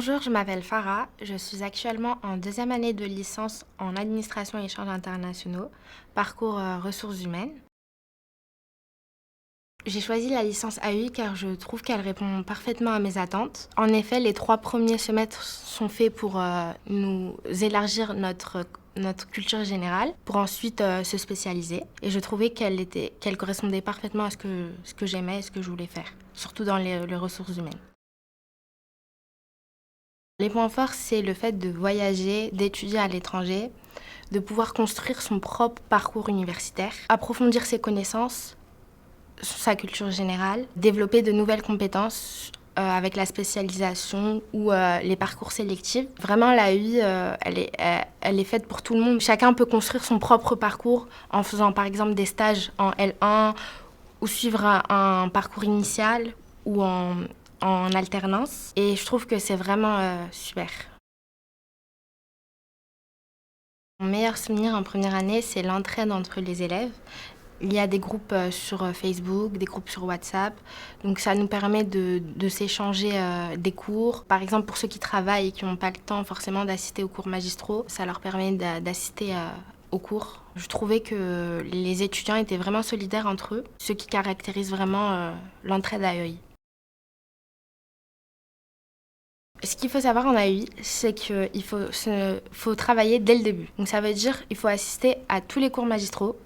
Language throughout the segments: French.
Bonjour, je m'appelle Farah. Je suis actuellement en deuxième année de licence en administration et échanges internationaux, parcours ressources humaines. J'ai choisi la licence AI car je trouve qu'elle répond parfaitement à mes attentes. En effet, les 3 premiers semestres sont faits pour nous élargir notre culture générale, pour ensuite se spécialiser. Et je trouvais qu'elle correspondait parfaitement à ce que j'aimais et ce que je voulais faire, surtout dans les ressources humaines. Les points forts, c'est le fait de voyager, d'étudier à l'étranger, de pouvoir construire son propre parcours universitaire, approfondir ses connaissances, sa culture générale, développer de nouvelles compétences avec la spécialisation ou les parcours sélectifs. Vraiment, la UI, elle est faite pour tout le monde. Chacun peut construire son propre parcours en faisant par exemple des stages en L1 ou suivre un parcours initial ou en alternance. Et je trouve que c'est vraiment super. Mon meilleur souvenir en première année, c'est l'entraide entre les élèves. Il y a des groupes sur Facebook, des groupes sur WhatsApp. Donc ça nous permet de s'échanger des cours. Par exemple, pour ceux qui travaillent et qui n'ont pas le temps forcément d'assister aux cours magistraux, ça leur permet d'assister aux cours. Je trouvais que les étudiants étaient vraiment solidaires entre eux, ce qui caractérise vraiment l'entraide à œil. Ce qu'il faut savoir en AI, c'est qu'il faut travailler dès le début. Donc ça veut dire qu'il faut assister à tous les cours magistraux,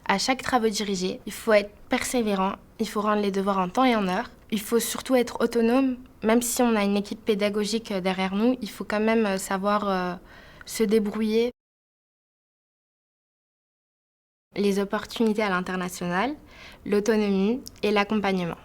à chaque travaux dirigé. Il faut être persévérant, il faut rendre les devoirs en temps et en heure. Il faut surtout être autonome, même si on a une équipe pédagogique derrière nous, il faut quand même savoir se débrouiller. Les opportunités à l'international, l'autonomie et l'accompagnement.